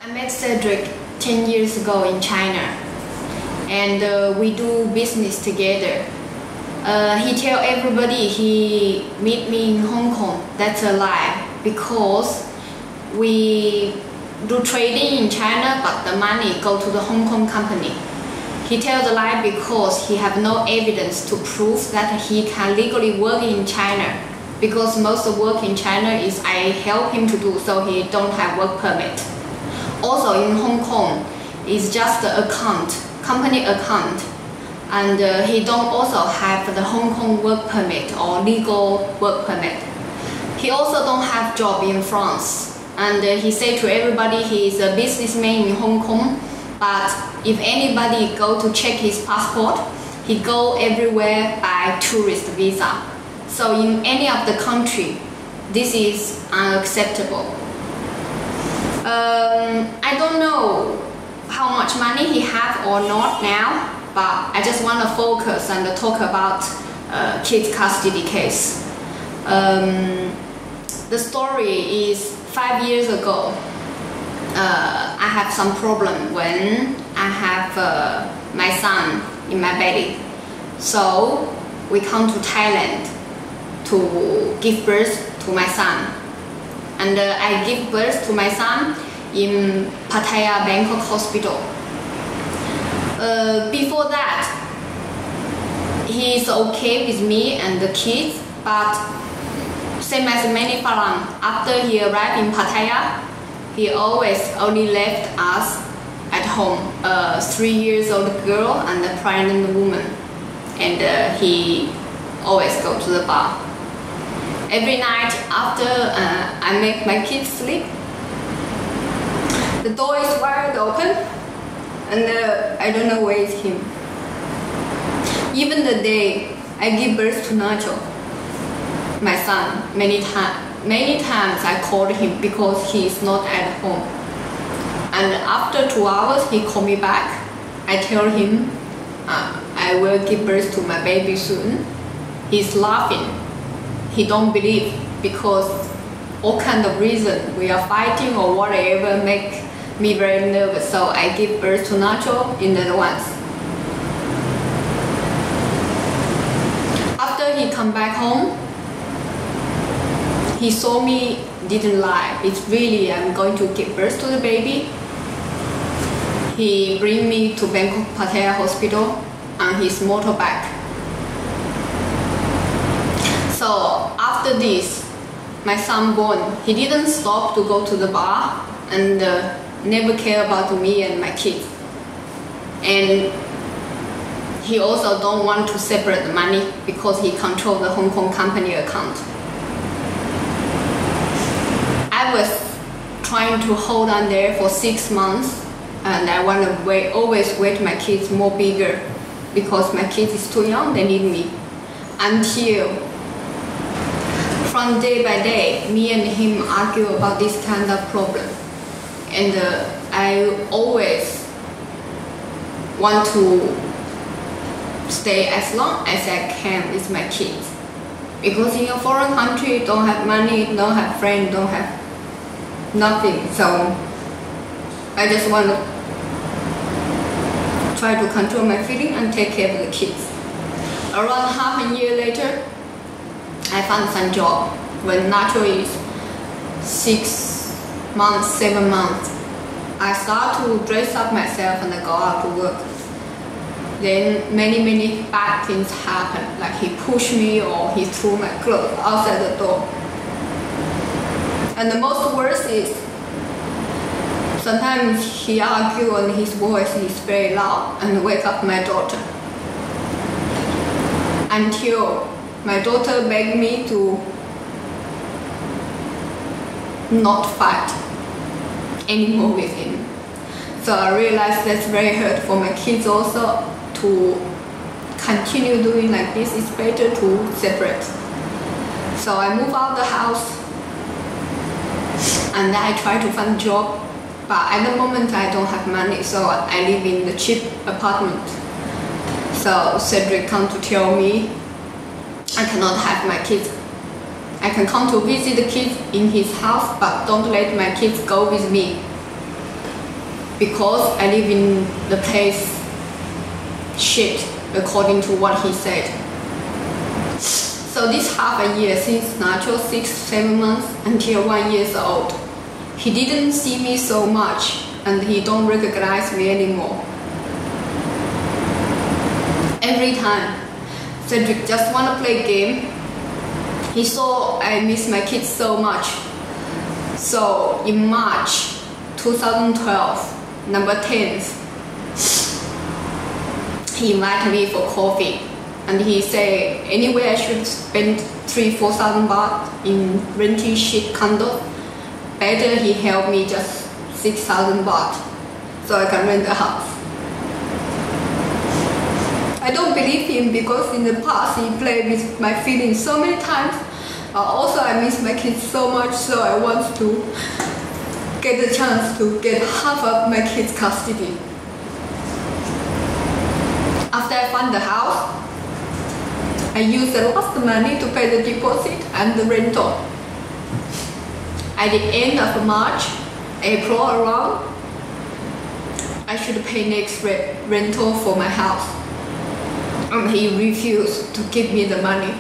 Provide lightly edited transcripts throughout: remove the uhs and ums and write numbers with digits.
I met Cedric 10 years ago in China, and we do business together. He tell everybody he meet me in Hong Kong. That's a lie, because we do trading in China, but the money go to the Hong Kong company. He tells the lie because he have no evidence to prove that he can legally work in China, because most of work in China is I help him to do, so he don't have work permit. Also in Hong Kong, it's just the account, company account, and he don't also have the Hong Kong work permit or legal work permit. He also don't have job in France, and he say to everybody he is a businessman in Hong Kong, but if anybody go to check his passport, he go everywhere by tourist visa. So in any of the country, this is unacceptable. I don't know how much money he have or not now, but I just want to focus and talk about kids custody case. The story is 5 years ago. I have some problem when I have my son in my belly. So we come to Thailand to give birth to my son. And I give birth to my son in Pattaya Bangkok Hospital. Before that, he is okay with me and the kids, but same as many Farang, after he arrived in Pattaya, he always only left us at home, a 3 years old girl and a pregnant woman, and he always go to the bar. Every night after I make my kids sleep, the door is wide open, and I don't know where is him. Even the day I give birth to Nacho, my son, many times I called him because he is not at home. And after 2 hours, he called me back. I tell him I will give birth to my baby soon. He's laughing. He don't believe because all kind of reason, we are fighting or whatever, make me very nervous. So I give birth to Nacho in advance. After he come back home, he saw me didn't lie. It's really I'm going to give birth to the baby. He bring me to Bangkok Pattaya Hospital on his motorbike. So after this, my son born, he didn't stop to go to the bar and never care about me and my kids. And he also don't want to separate the money because he control the Hong Kong company account. I was trying to hold on there for 6 months, and I want to always wait my kids more bigger because my kids is too young, they need me. Until from day by day, me and him argue about this kind of problem. And I always want to stay as long as I can with my kids. Because in a foreign country, don't have money, don't have friends, don't have nothing. So I just want to try to control my feeling and take care of the kids. Around half a year later, I found some job when Nacho is 6 months, 7 months. I start to dress up myself and I go out to work. Then many bad things happen, like he pushed me or he threw my clothes outside the door. And the most worst is sometimes he argues and his voice is very loud and wake up my daughter. Until my daughter begged me to not fight anymore with him. So I realized that's very hurt for my kids also. To continue doing like this, it's better to separate. So I move out the house and I try to find a job, but at the moment I don't have money, so I live in the cheap apartment. So Cedric come to tell me I cannot have my kids. I can come to visit the kids in his house, but don't let my kids go with me. because I live in the place shit, according to what he said. So this half a year since Nacho, 6-7 months until 1 year old, he didn't see me so much and he don't recognize me anymore. Every time Cedric just wanna play game, he saw I miss my kids so much. So in March 2012, number 10th, he invited me for coffee and he said anyway I should spend 3,000-4,000 baht in renting shit condo. Better he helped me just 6,000 baht so I can rent a house. I don't believe him because in the past he played with my feelings so many times. Also I miss my kids so much, so I want to get the chance to get half of my kids' custody. After I found the house, I used the last money to pay the deposit and the rental. At the end of March, April around, I should pay next rental for my house. And he refused to give me the money.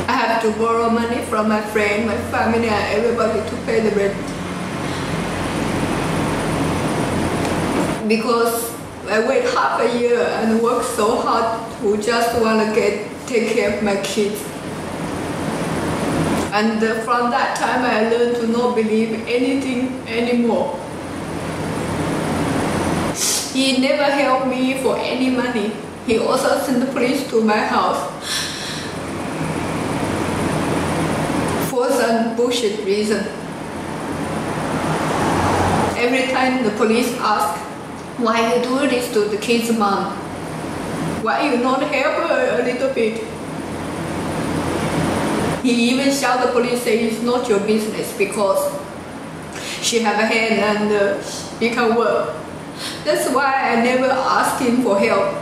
I have to borrow money from my friend, my family and everybody to pay the rent. Because I wait half a year and work so hard to just want to take care of my kids. And from that time I learned to not believe anything anymore. He never helped me for any money. He also sent the police to my house for some bullshit reason. Every time the police ask, why you do this to the kid's mom? Why you not help her a little bit? He even shout the police, say it's not your business because she have a hand and he can work. That's why I never ask him for help.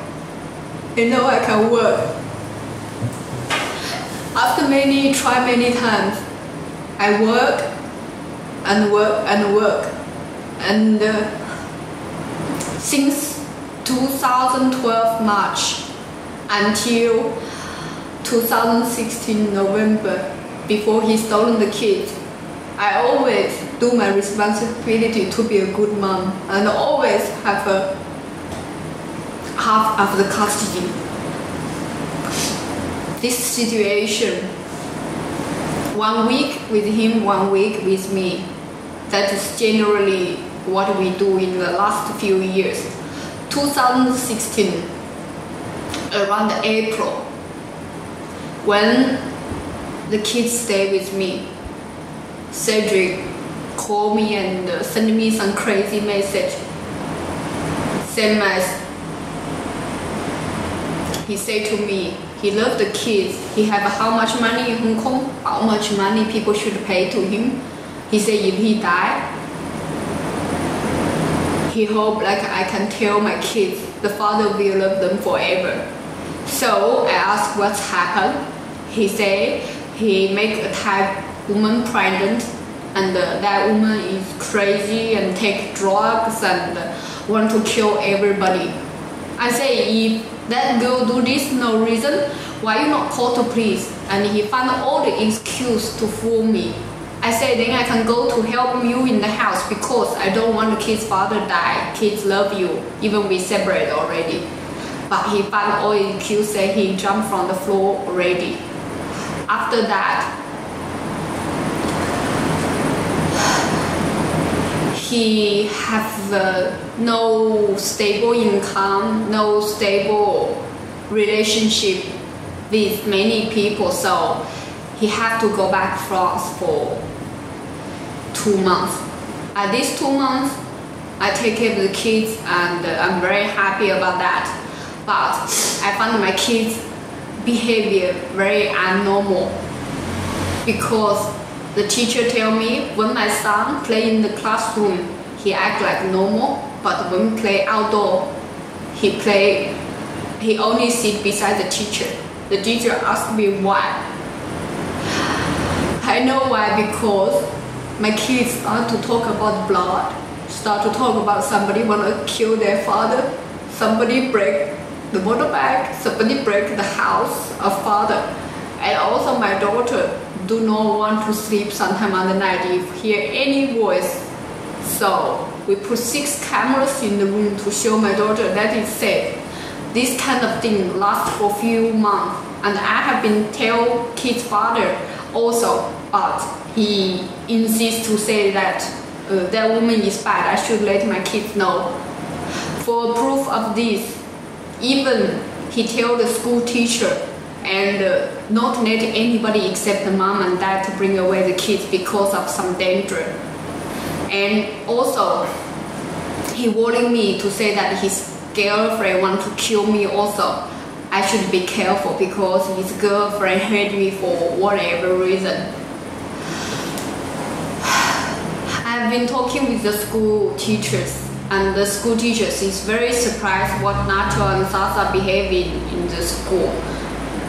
I know I can work. After try many times, I work and work and work. And since 2012 March until 2016 November, before he stolen the kids, I always do my responsibility to be a good mom and always have a half of the custody. This situation, 1 week with him, 1 week with me, that is generally what we do in the last few years. 2016, around April, when the kids stay with me, Cedric called me and sent me some crazy message. Same as he said to me, he loved the kids. He have how much money in Hong Kong, how much money people should pay to him. He said if he die, he hope like I can tell my kids the father will love them forever. So I asked what's happened. He said he make a Thai woman pregnant and that woman is crazy and take drugs and want to kill everybody. I say if that girl do this no reason, why you not call to police? And he found all the excuse to fool me. I say then I can go to help you in the house because I don't want the kid's father die. Kids love you, even we separate already. But he found all the excuse, say he jumped from the floor already. After that, he have no stable income, no stable relationship with many people, so he had to go back to France for 2 months. At these 2 months, I take care of the kids and I'm very happy about that. But I found my kids' behavior very abnormal because the teacher tell me when my son play in the classroom, he act like normal, but when we play outdoor, he only sit beside the teacher. The teacher asked me why. I know why, because my kids start to talk about blood, start to talk about somebody want to kill their father, somebody break the motorbike, somebody break the house of father. And also my daughter do not want to sleep sometime on the night if hear any voice. So we put 6 cameras in the room to show my daughter that is safe. This kind of thing lasts for a few months, and I have been tell kid's father also, but he insists to say that that woman is bad. I should let my kids know. For proof of this, even he tell the school teacher and not let anybody except the mom and dad to bring away the kids because of some danger. And also, he warning me to say that his girlfriend want to kill me also. I should be careful because his girlfriend hurt me for whatever reason. I've been talking with the school teachers, and the school teachers is very surprised what Nacho and Sasa behaving in the school.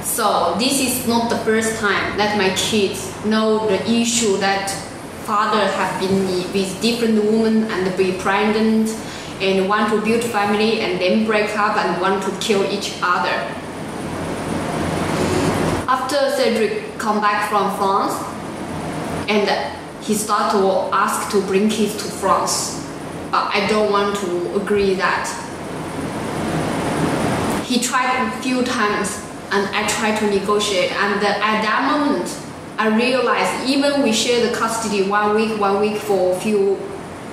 So this is not the first time that my kids know the issue that father have been with different women and be pregnant and want to build family and then break up and want to kill each other. After Cedric come back from France, and he start to ask to bring kids to France, but I don't want to agree that. He tried a few times and I tried to negotiate, and at that moment I realized even we share the custody one week for a few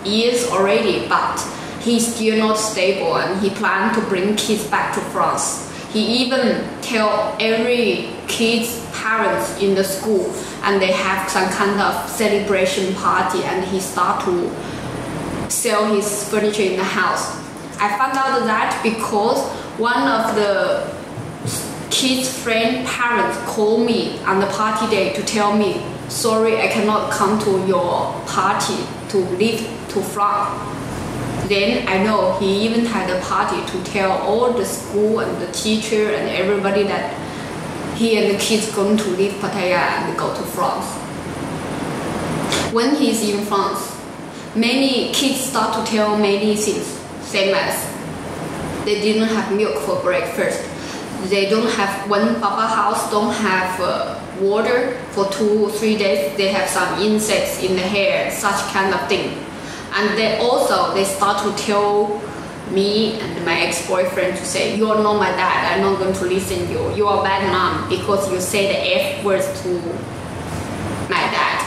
years already, but he's still not stable and he planned to bring kids back to France. He even tell every kid's parents in the school, and they have some kind of celebration party, and he start to sell his furniture in the house. I found out that because one of the kids' friend parents called me on the party day to tell me, sorry, I cannot come to your party to leave to France. Then I know he even had a party to tell all the school and the teacher and everybody that he and the kids going to leave Pattaya and go to France. When he's in France, many kids start to tell many things, same as they didn't have milk for breakfast. They don't have, when Papa house don't have water for 2 or 3 days, they have some insects in the hair, such kind of thing. And they start to tell me and my ex-boyfriend to say, you are not my dad, I'm not going to listen to you. You are a bad mom because you say the F words to my dad.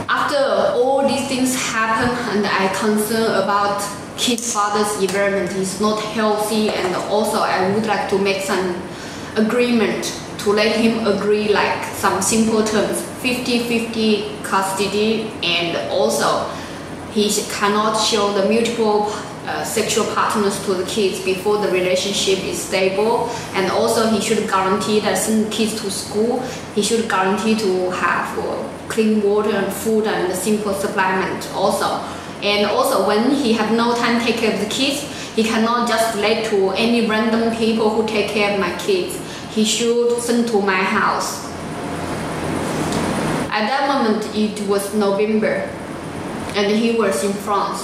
After all these things happen and I concerned about kid's father's environment is not healthy, and also I would like to make some agreement to let him agree like some simple terms, 50-50 custody, and also he cannot show the multiple sexual partners to the kids before the relationship is stable, and also he should guarantee that send kids to school, he should guarantee to have clean water and food and simple supplement also. And also when he have no time to take care of the kids, he cannot just let to any random people who take care of my kids. He should send to my house. At that moment it was November and he was in France.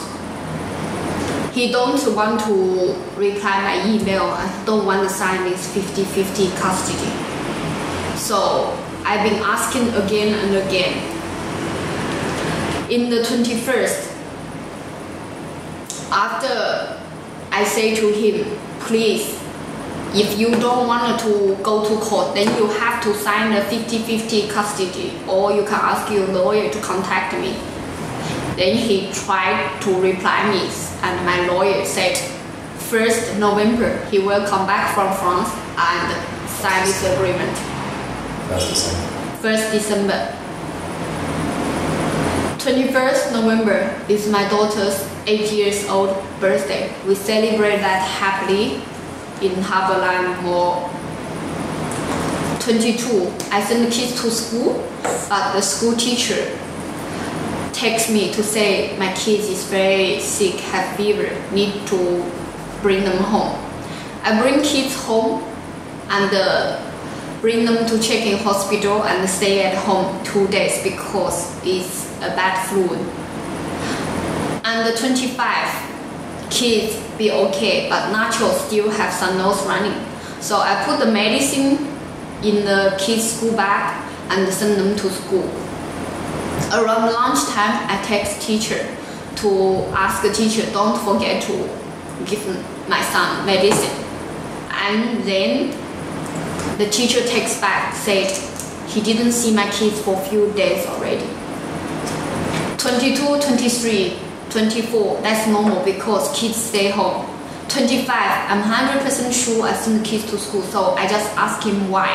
He don't want to reply my email and don't want to sign this 50-50 custody. So I've been asking again and again. In the 21st, after I say to him, please, if you don't want to go to court, then you have to sign a 50-50 custody, or you can ask your lawyer to contact me. Then he tried to reply me, and my lawyer said 1st November he will come back from France and sign this agreement. 1st December. 21st November is my daughter's 8 years old birthday. We celebrate that happily in Harborland Mall. 22, I send the kids to school, but the school teacher texts me to say my kids is very sick, have fever, need to bring them home. I bring kids home, and bring them to check in hospital and stay at home 2 days because it's a bad flu. And the 25 kids be okay, but Nacho still have some nose running. So I put the medicine in the kids' school bag and send them to school. Around lunchtime, I text teacher to ask the teacher, don't forget to give my son medicine. And then the teacher texts back, said he didn't see my kids for a few days already. 22, 23, 24, that's normal because kids stay home. 25, I'm 100% sure I send the kids to school, so I just ask him why.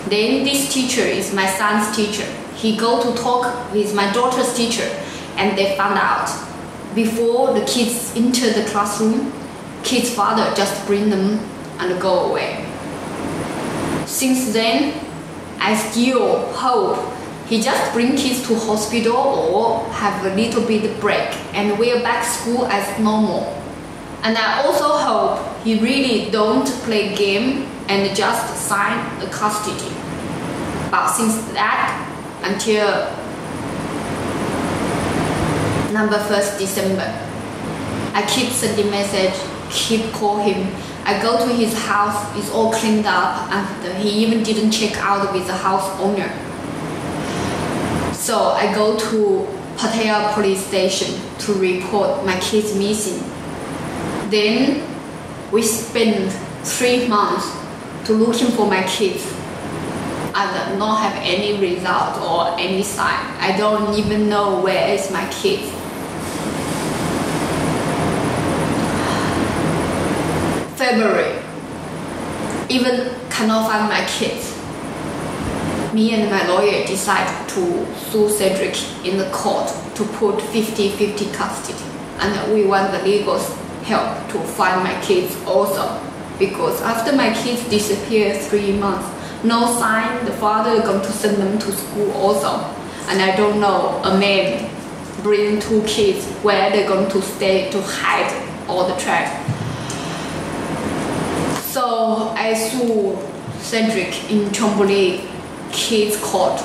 Then this teacher is my son's teacher. He go to talk with my daughter's teacher, and they found out before the kids enter the classroom, kids' father just bring them and go away. Since then, I still hope he just bring kids to hospital or have a little bit break and we're back school as normal. And I also hope he really don't play game and just sign the custody. But since that, until number 1st December, I keep sending message, keep call him. I go to his house, it's all cleaned up, and he even didn't check out with the house owner. So I go to Pattaya police station to report my kids missing. Then we spend 3 months to looking for my kids and not have any result or any sign. I don't even know where is my kids. February, even cannot find my kids. Me and my lawyer decided to sue Cedric in the court to put 50-50 custody, and we want the legal help to find my kids also, because after my kids disappear 3 months, no sign, the father is going to send them to school also, and I don't know a man bring 2 kids where they're going to stay to hide all the trash. So I sued Cedric in Chonburi kids court,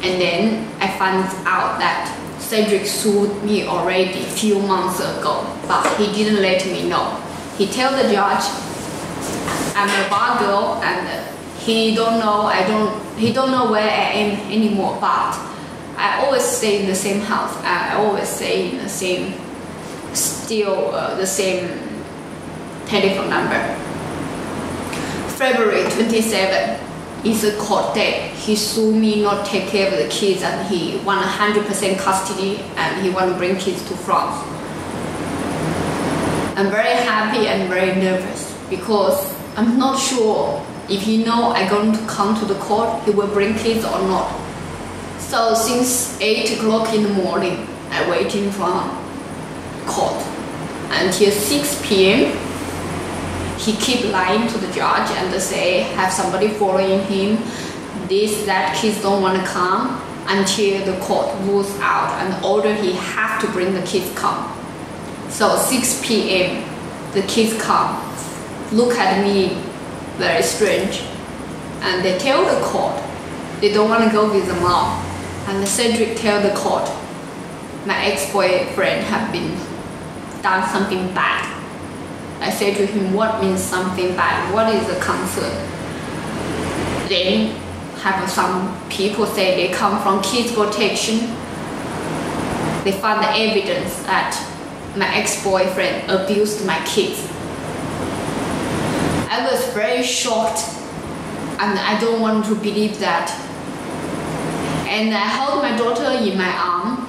and then I found out that Cedric sued me already a few months ago, but he didn't let me know. He tell the judge I'm a bad girl and he don't know where I am anymore, but I always stay in the same house. I always stay in the same, still the same telephone number. February 27 is a court day. He sued me not take care of the kids, and he want 100% custody, and he want to bring kids to France. I'm very happy and very nervous because I'm not sure if he know I'm going to come to the court, he will bring kids or not. So since 8 o'clock in the morning, I waiting from court until 6 p.m. He keep lying to the judge and say have somebody following him, this, that, kids don't want to come, until the court rules out and order he have to bring the kids come. So 6 p.m. the kids come, look at me very strange, and they tell the court they don't want to go with the mom. And Cedric tell the court my ex-boyfriend have been done something bad. I said to him, what means something bad? What is the concern? Then have some people say they come from kids protection. They found the evidence that my ex-boyfriend abused my kids. I was very shocked and I don't want to believe that. And I held my daughter in my arm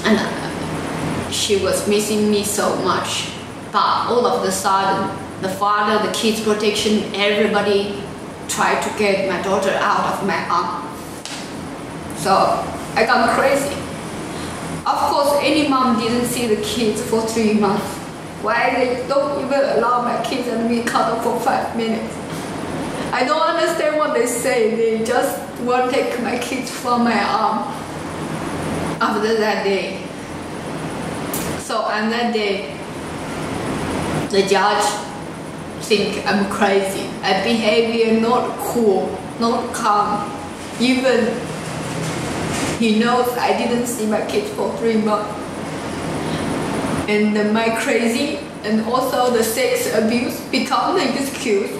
and she was missing me so much. But all of a sudden, the father, the kids protection, everybody tried to get my daughter out of my arm. So I got crazy. Of course, any mom didn't see the kids for 3 months. Why they don't even allow my kids and me cuddle for 5 minutes? I don't understand what they say. They just want to take my kids from my arm after that day. So on that day, the judge think I'm crazy. I behavior not cool, not calm. Even he knows I didn't see my kids for 3 months. And my crazy and also the sex abuse become the excuse.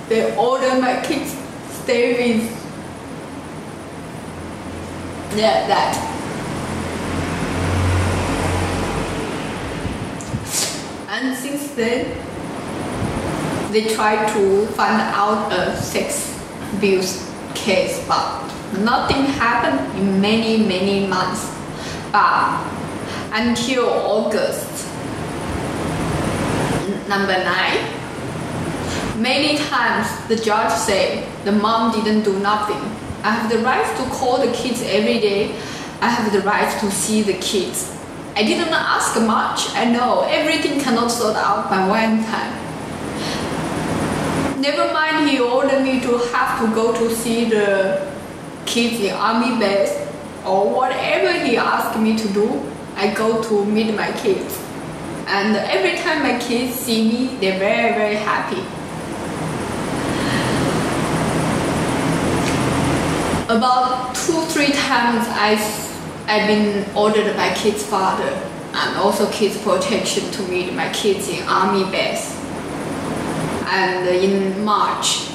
They order my kids stay with their dad. And since then, they try to find out a sex abuse case, but nothing happened in many months. But until August number 9, many times the judge said the mom didn't do nothing. I have the right to call the kids every day. I have the right to see the kids. I didn't ask much. I know everything cannot sort out by one time. Never mind, he ordered me to have to go to see the kids in army base or whatever he asked me to do. I go to meet my kids. And every time my kids see me, they're very happy. About 2-3 times I've been ordered by kids' father and also kids' protection to meet my kids in army base. And in March,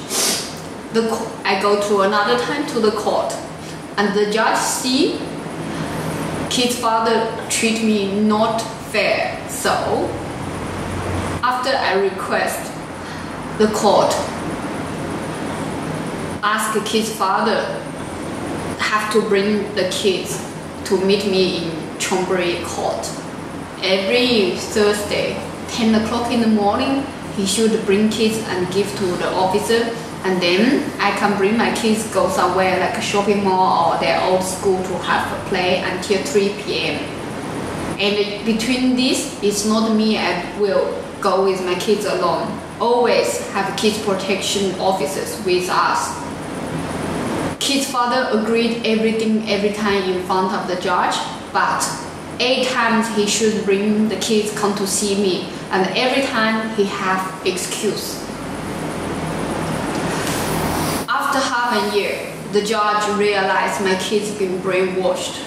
I go to another time to the court, and the judge see kids' father treat me not fair. So after I request the court ask the kid's father have to bring the kids to meet me in Chonburi court. Every Thursday, 10 o'clock in the morning, he should bring kids and give to the officer, and then I can bring my kids go somewhere like a shopping mall or their old school to have a play until 3 p.m. And between this, it's not me, I will go with my kids alone. Always have kids protection officers with us. Kid's father agreed everything every time in front of the judge, but 8 times he should bring the kids come to see me, and every time he have excuse. After half a year, the judge realized my kids been brainwashed,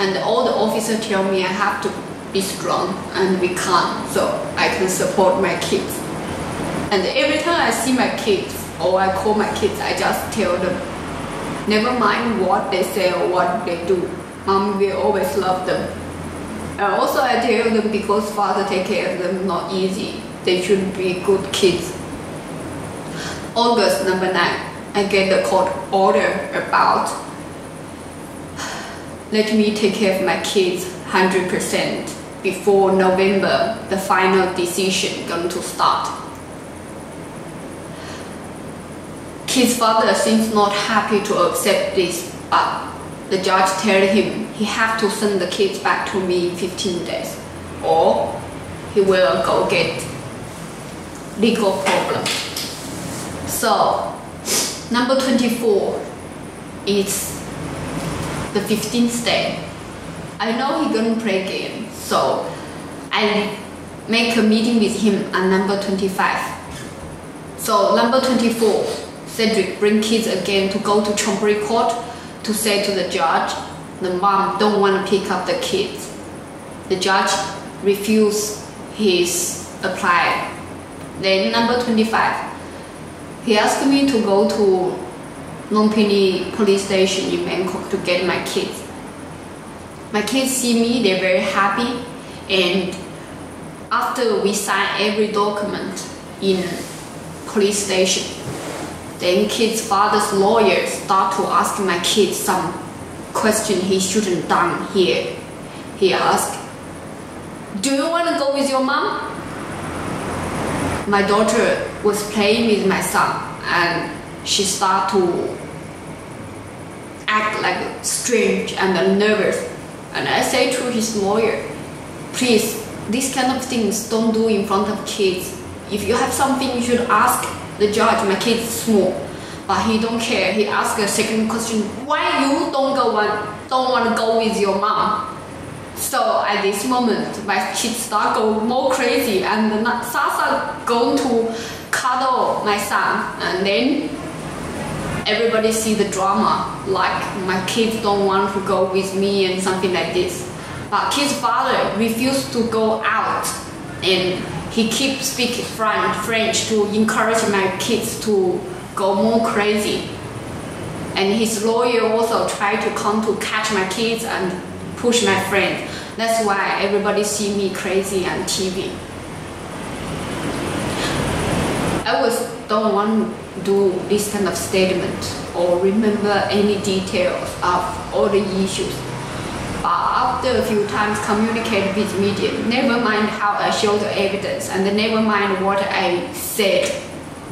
and all the officers tell me I have to be strong and be calm so I can support my kids. And every time I see my kids or I call my kids, I just tell them, never mind what they say or what they do, Mom will always love them. And also I tell them because father take care of them not easy, they should be good kids. August number 9, I get the court order about let me take care of my kids 100% before November, the final decision going to start. Kid's father seems not happy to accept this, but the judge told him he have to send the kids back to me in 15 days or he will go get legal problem. So number 24 is the 15th day. I know he's gonna play game, so I make a meeting with him on number 25. So number 24, Cedric bring kids again to go to Chonburi court to say to the judge, the mom don't want to pick up the kids. The judge refused his apply. Then number 25, he asked me to go to Lumpini police station in Bangkok to get my kids. My kids see me, they're very happy, and after we sign every document in police station, then kids' father's lawyer start to ask my kids some question he shouldn't done here. He asked, do you want to go with your mom? My daughter was playing with my son and she started to act like strange and nervous. And I say to his lawyer, please, these kind of things don't do in front of kids. If you have something, you should ask the judge. My kid is small, but he don't care. He asked a second question, why you don't want to go with your mom? So at this moment, my kids start going more crazy, and Sasa going to cuddle my son, and then everybody see the drama, like my kids don't want to go with me and something like this. But kid's father refused to go out, and he keeps speaking French to encourage my kids to go more crazy. And his lawyer also tried to come to catch my kids and push my friend. That's why everybody see me crazy on TV. I don't want to do this kind of statement or remember any details of all the issues. But after a few times communicate with media, never mind how I show the evidence and never mind what I said.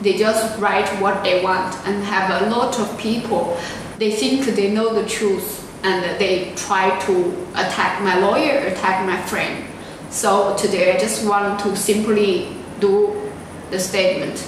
They just write what they want and have a lot of people. They think they know the truth and they try to attack my lawyer, attack my friend. So today I just want to simply do the statement.